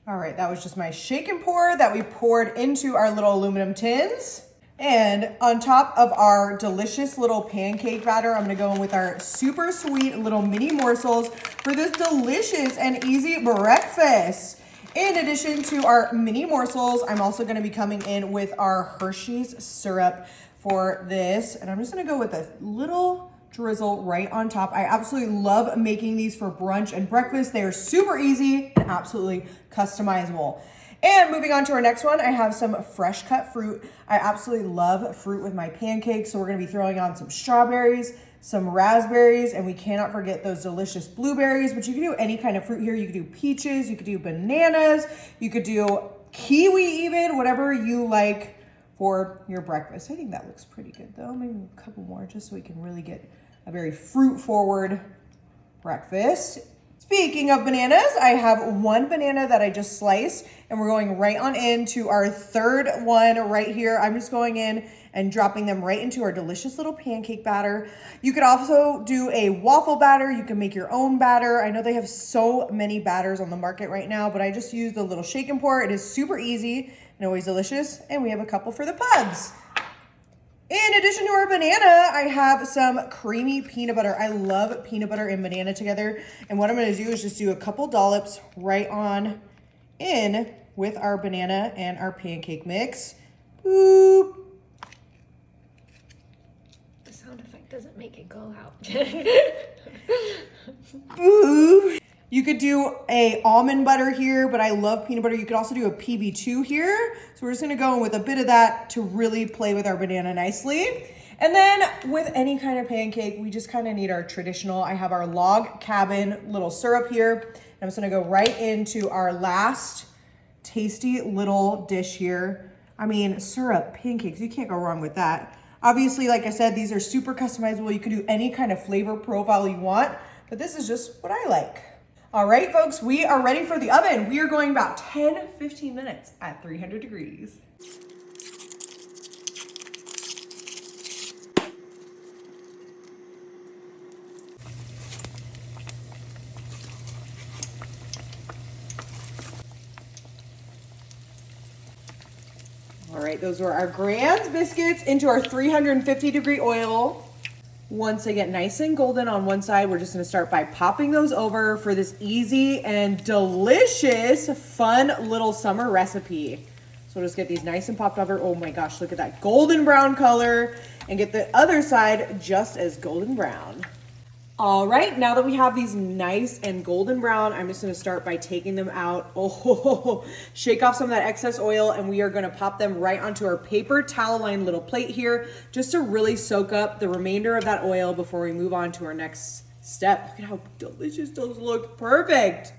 All right, that was just my shake and pour that we poured into our little aluminum tins. And on top of our delicious little pancake batter, I'm gonna go in with our super sweet little mini morsels for this delicious and easy breakfast. In addition to our mini morsels, I'm also gonna be coming in with our Hershey's syrup for this. And I'm just gonna go with a little drizzle right on top. I absolutely love making these for brunch and breakfast. They are super easy and absolutely customizable. And moving on to our next one, I have some fresh cut fruit. I absolutely love fruit with my pancakes. So we're gonna be throwing on some strawberries, some raspberries, and we cannot forget those delicious blueberries, but you can do any kind of fruit here. You could do peaches, you could do bananas, you could do kiwi even, whatever you like for your breakfast. I think that looks pretty good though. Maybe a couple more just so we can really get a very fruit forward breakfast. Speaking of bananas, I have one banana that I just sliced and we're going right on into our third one right here. I'm just going in and dropping them right into our delicious little pancake batter. You could also do a waffle batter. You can make your own batter. I know they have so many batters on the market right now, but I just use the little shake and pour. It is super easy and always delicious. And we have a couple for the pugs. In addition to our banana, I have some creamy peanut butter. I love peanut butter and banana together. And what I'm gonna do is just do a couple dollops right on in with our banana and our pancake mix. Boop. The sound effect doesn't make it go out. Boop. You could do a almond butter here, but I love peanut butter. You could also do a PB2 here. So we're just gonna go in with a bit of that to really play with our banana nicely. And then with any kind of pancake, we just kind of need our traditional. I have our log cabin little syrup here. I'm just gonna go right into our last tasty little dish here. I mean, syrup, pancakes, you can't go wrong with that. Obviously, like I said, these are super customizable. You could do any kind of flavor profile you want, but this is just what I like. All right, folks, we are ready for the oven. We are going about 10-15 minutes at 300 degrees. All right, those are our Grand's biscuits into our 350 degree oil. Once they get nice and golden on one side, we're just gonna start by popping those over for this easy and delicious, fun little summer recipe. So we'll just get these nice and popped over. Oh my gosh, look at that golden brown color, and get the other side just as golden brown. All right, now that we have these nice and golden brown, I'm just gonna start by taking them out. Oh, shake off some of that excess oil, and we are gonna pop them right onto our paper towel lined little plate here, just to really soak up the remainder of that oil before we move on to our next step. Look at how delicious those look, perfect.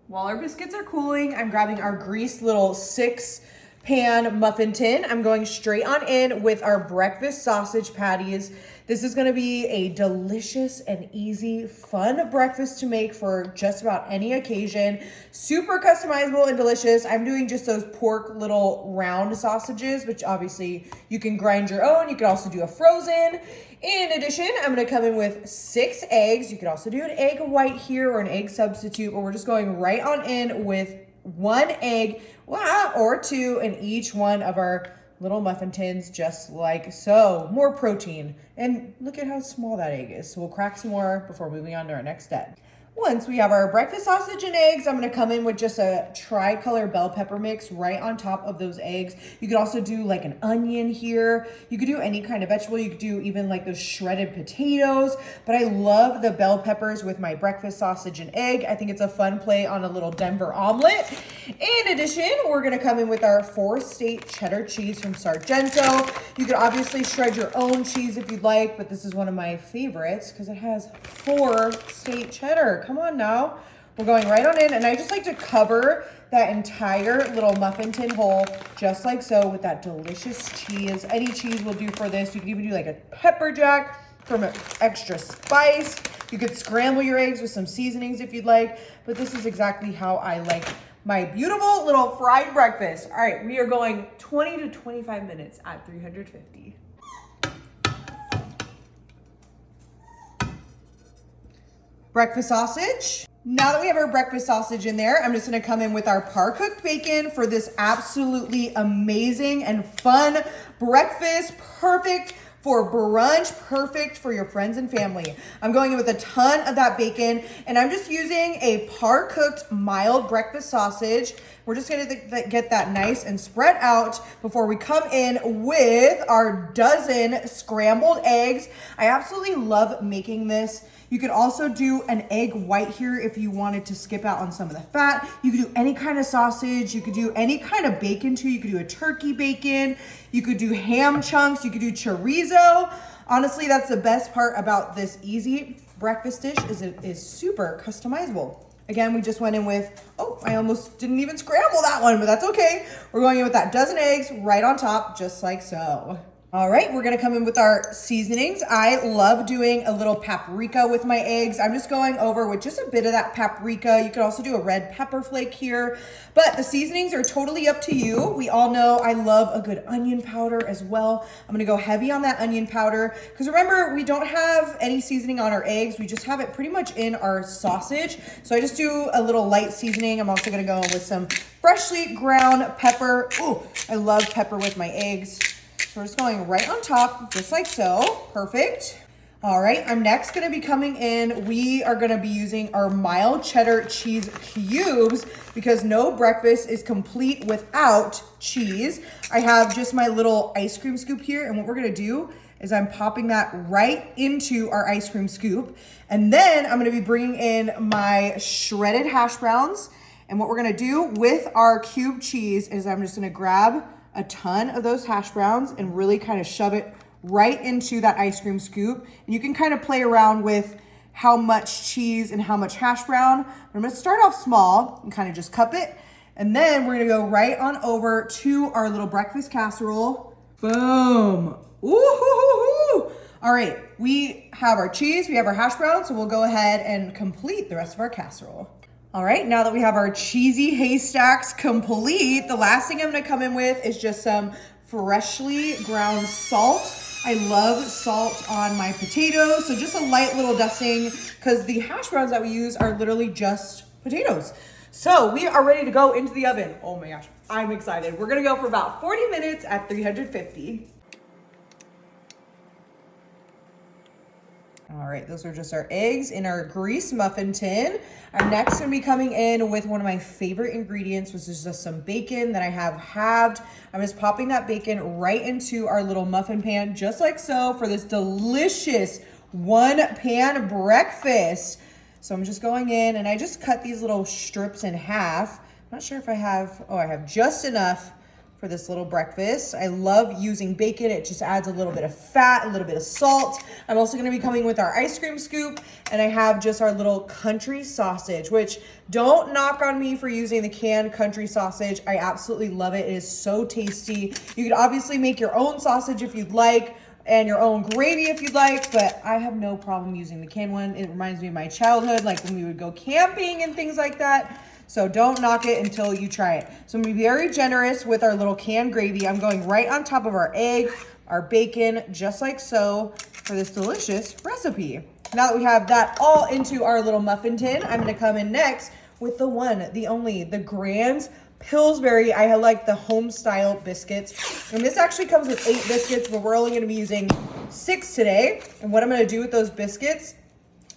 While our biscuits are cooling, I'm grabbing our greased little 6-pan muffin tin. I'm going straight on in with our breakfast sausage patties. This is gonna be a delicious and easy, fun breakfast to make for just about any occasion. Super customizable and delicious. I'm doing just those pork little round sausages, which obviously you can grind your own. You can also do a frozen. In addition, I'm gonna come in with 6 eggs. You could also do an egg white here or an egg substitute, but we're just going right on in with 1 egg, or 2 in each one of our little muffin tins, just like so. More protein. And look at how small that egg is. So we'll crack some more before moving on to our next step. Once we have our breakfast sausage and eggs, I'm gonna come in with just a tricolor bell pepper mix right on top of those eggs. You could also do like an onion here. You could do any kind of vegetable. You could do even like those shredded potatoes, but I love the bell peppers with my breakfast sausage and egg. I think it's a fun play on a little Denver omelet. In addition, we're gonna come in with our 4-state cheddar cheese from Sargento. You could obviously shred your own cheese if you'd like, but this is one of my favorites because it has 4-state cheddar. Come on now. We're going right on in, and I just like to cover that entire little muffin tin hole just like so with that delicious cheese. Any cheese will do for this. You can even do like a pepper jack for extra spice. You could scramble your eggs with some seasonings if you'd like, but this is exactly how I like my beautiful little fried breakfast. All right, we are going 20 to 25 minutes at 350. Breakfast sausage. Now that we have our breakfast sausage in there, I'm just gonna come in with our par-cooked bacon for this absolutely amazing and fun breakfast. Perfect for brunch, perfect for your friends and family. I'm going in with a ton of that bacon, and I'm just using a par-cooked mild breakfast sausage. We're just gonna get that nice and spread out before we come in with our dozen scrambled eggs. I absolutely love making this. You could also do an egg white here if you wanted to skip out on some of the fat. You could do any kind of sausage. You could do any kind of bacon too. You could do a turkey bacon. You could do ham chunks. You could do chorizo. Honestly, that's the best part about this easy breakfast dish is it is super customizable. Again, we just went in with, oh, I almost didn't even scramble that one, but that's okay. We're going in with that dozen eggs right on top, just like so. All right, we're gonna come in with our seasonings. I love doing a little paprika with my eggs. I'm just going over with just a bit of that paprika. You could also do a red pepper flake here, but the seasonings are totally up to you. We all know I love a good onion powder as well. I'm gonna go heavy on that onion powder, because remember, we don't have any seasoning on our eggs. We just have it pretty much in our sausage. So I just do a little light seasoning. I'm also gonna go in with some freshly ground pepper. Ooh, I love pepper with my eggs. So we're just going right on top, just like so. Perfect. All right, I'm next gonna be coming in. We are gonna be using our mild cheddar cheese cubes because no breakfast is complete without cheese. I have just my little ice cream scoop here, and what we're gonna do is I'm popping that right into our ice cream scoop. And then I'm gonna be bringing in my shredded hash browns. And what we're gonna do with our cube cheese is I'm just gonna grab a ton of those hash browns and really kind of shove it right into that ice cream scoop. And you can kind of play around with how much cheese and how much hash brown. I'm gonna start off small and kind of just cup it. And then we're gonna go right on over to our little breakfast casserole. Boom. Ooh. All right, we have our cheese, we have our hash browns, so we'll go ahead and complete the rest of our casserole. All right, now that we have our cheesy haystacks complete, the last thing I'm gonna come in with is just some freshly ground salt. I love salt on my potatoes, so just a light little dusting, because the hash browns that we use are literally just potatoes. So we are ready to go into the oven. Oh my gosh, I'm excited. We're gonna go for about 40 minutes at 350. All right, those are just our eggs in our grease muffin tin. I'm next gonna be coming in with one of my favorite ingredients, which is just some bacon that I have halved. I'm just popping that bacon right into our little muffin pan, just like so, for this delicious one pan breakfast. So I'm just going in and I just cut these little strips in half. Not sure if I have, I have just enough for this little breakfast. I love using bacon. It just adds a little bit of fat, a little bit of salt. I'm also gonna be coming with our ice cream scoop, and I have just our little country sausage, which don't knock on me for using the canned country sausage. I absolutely love it. It is so tasty. You could obviously make your own sausage if you'd like, and your own gravy if you'd like, but I have no problem using the canned one. It reminds me of my childhood, like when we would go camping and things like that. So don't knock it until you try it. So I'm gonna be very generous with our little canned gravy. I'm going right on top of our egg, our bacon, just like so, for this delicious recipe. Now that we have that all into our little muffin tin, I'm gonna come in next with the one, the only, the Grand Pillsbury. I like the home style biscuits. And this actually comes with 8 biscuits, but we're only gonna be using 6 today. And what I'm gonna do with those biscuits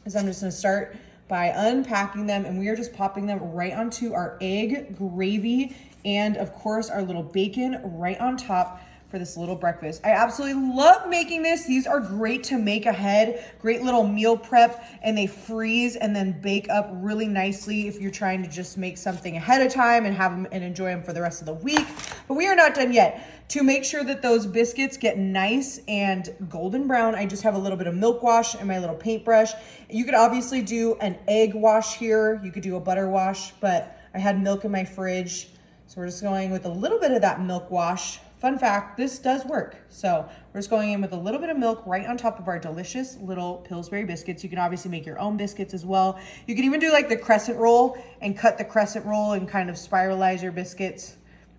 is I'm just gonna start by unpacking them, and we are just popping them right onto our egg gravy and of course our little bacon right on top for this little breakfast. I absolutely love making this. These are great to make ahead, great little meal prep, and they freeze and then bake up really nicely if you're trying to just make something ahead of time and have them and enjoy them for the rest of the week. But we are not done yet. To make sure that those biscuits get nice and golden brown, I just have a little bit of milk wash and my little paintbrush. You could obviously do an egg wash here. You could do a butter wash, but I had milk in my fridge. So we're just going with a little bit of that milk wash. Fun fact, this does work. So we're just going in with a little bit of milk right on top of our delicious little Pillsbury biscuits. You can obviously make your own biscuits as well. You can even do like the crescent roll and cut the crescent roll and kind of spiralize your biscuits.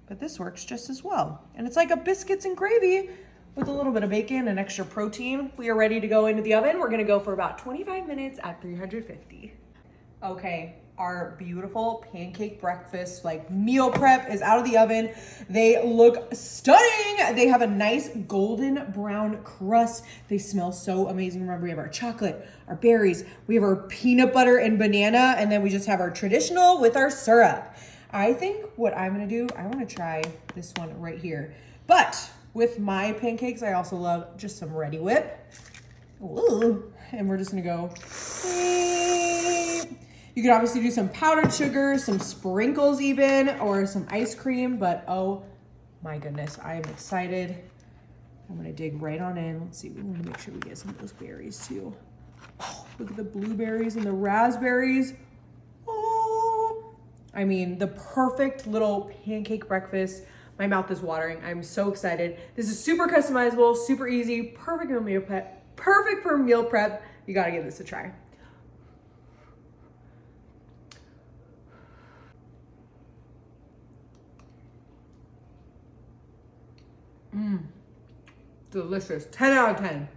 But this works just as well. And it's like a biscuits and gravy with a little bit of bacon and extra protein. We are ready to go into the oven. We're gonna go for about 25 minutes at 350. Okay, our beautiful pancake breakfast, like meal prep, is out of the oven. They look stunning. They have a nice golden brown crust. They smell so amazing. Remember, we have our chocolate, our berries, we have our peanut butter and banana, and then we just have our traditional with our syrup. I think what I'm gonna do, I wanna try this one right here. But with my pancakes, I also love just some Ready Whip. Ooh. And we're just gonna go. You could obviously do some powdered sugar, some sprinkles even, or some ice cream, but oh my goodness, I am excited. I'm gonna dig right on in. Let's see, we wanna make sure we get some of those berries too. Oh, look at the blueberries and the raspberries. Oh, I mean, the perfect little pancake breakfast. My mouth is watering. I'm so excited. This is super customizable, super easy, perfect for meal prep. Perfect for meal prep. You gotta give this a try. Delicious. 10 out of 10.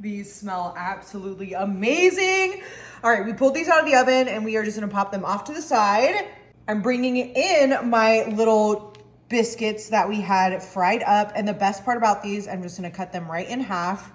These smell absolutely amazing. All right, we pulled these out of the oven and we are just gonna pop them off to the side. I'm bringing in my little biscuits that we had fried up. And the best part about these, I'm just gonna cut them right in half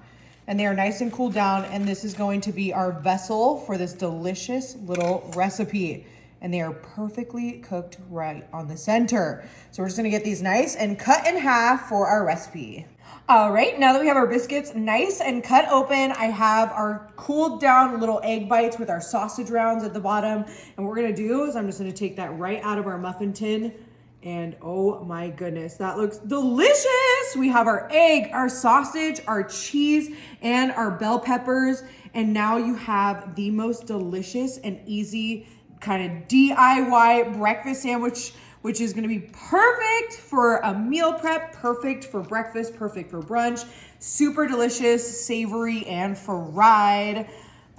and they are nice and cooled down. And this is going to be our vessel for this delicious little recipe. And they are perfectly cooked right on the center. So we're just gonna get these nice and cut in half for our recipe. All right, now that we have our biscuits nice and cut open, I have our cooled down little egg bites with our sausage rounds at the bottom. And what we're gonna do is I'm just gonna take that right out of our muffin tin. And oh my goodness, that looks delicious. We have our egg, our sausage, our cheese, and our bell peppers. And now you have the most delicious and easy kind of DIY breakfast sandwich, which is gonna be perfect for a meal prep, perfect for breakfast, perfect for brunch, super delicious, savory, and fried.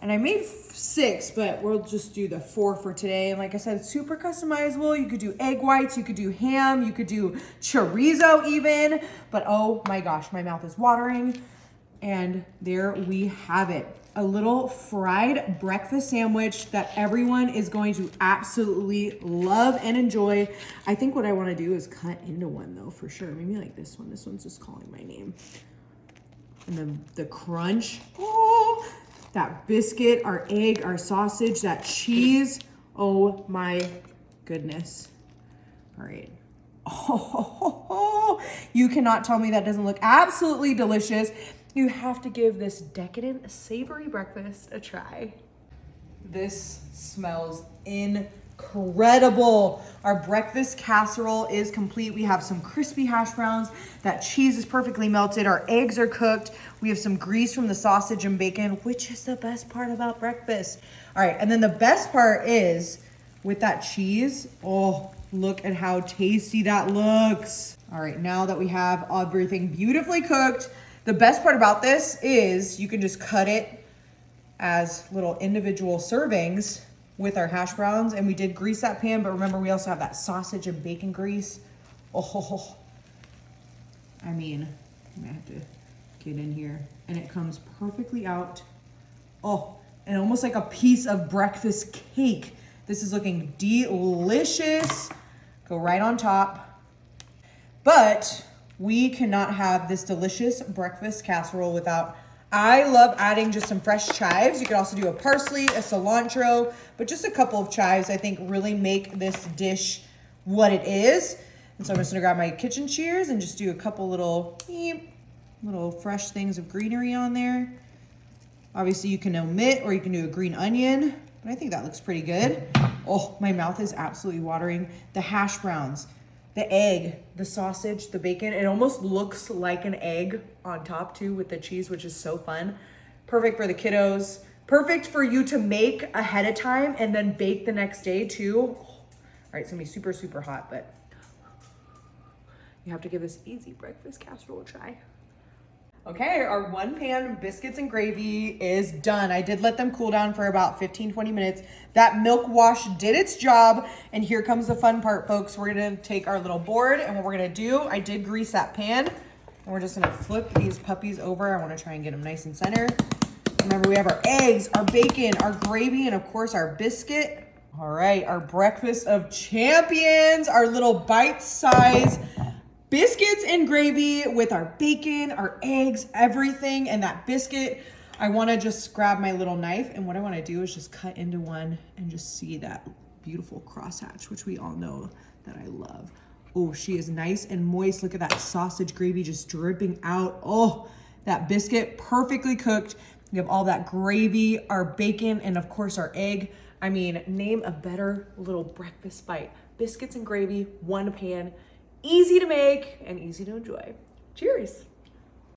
And I made 6, but we'll just do the 4 for today. And like I said, it's super customizable. You could do egg whites, you could do ham, you could do chorizo even. But oh my gosh, my mouth is watering. And there we have it. A little fried breakfast sandwich that everyone is going to absolutely love and enjoy. I think what I want to do is cut into one though, for sure. Maybe like this one. This one's just calling my name. And then the crunch. Oh, that biscuit, our egg, our sausage, that cheese. Oh my goodness. All right. Oh, you cannot tell me that doesn't look absolutely delicious. You have to give this decadent, savory breakfast a try. This smells incredible. Our breakfast casserole is complete. We have some crispy hash browns. That cheese is perfectly melted. Our eggs are cooked. We have some grease from the sausage and bacon, which is the best part about breakfast. All right, and then the best part is with that cheese. Oh, look at how tasty that looks. All right, now that we have everything beautifully cooked, the best part about this is you can just cut it as little individual servings with our hash browns. And we did grease that pan, but remember we also have that sausage and bacon grease. Oh, I mean, I'm gonna have to get in here. And it comes perfectly out. Oh, and almost like a piece of breakfast cake. This is looking delicious. Go right on top. But we cannot have this delicious breakfast casserole without, I love adding just some fresh chives. You could also do a parsley, a cilantro, but just a couple of chives I think really make this dish what it is. And so I'm just gonna grab my kitchen shears and just do a couple little fresh things of greenery on there. Obviously you can omit or you can do a green onion, but I think that looks pretty good. Oh, my mouth is absolutely watering. The hash browns, the egg, the sausage, the bacon. It almost looks like an egg on top too with the cheese, which is so fun. Perfect for the kiddos. Perfect for you to make ahead of time and then bake the next day too. All right, it's gonna be super, super hot, but you have to give this easy breakfast casserole a try. Okay, our 1-pan biscuits and gravy is done. I did let them cool down for about 15-20 minutes. That milk wash did its job. And here comes the fun part, folks. We're gonna take our little board and what we're gonna do, I did grease that pan and we're just gonna flip these puppies over. I wanna try and get them nice and center. Remember, we have our eggs, our bacon, our gravy, and of course our biscuit. All right, our breakfast of champions, our little bite-sized biscuits and gravy with our bacon, our eggs, everything, and that biscuit. I wanna just grab my little knife, and what I wanna do is just cut into one and just see that beautiful crosshatch, which we all know that I love. Oh, she is nice and moist. Look at that sausage gravy just dripping out. Oh, that biscuit perfectly cooked. We have all that gravy, our bacon, and of course our egg. I mean, name a better little breakfast bite. Biscuits and gravy, one pan, easy to make and easy to enjoy. Cheers.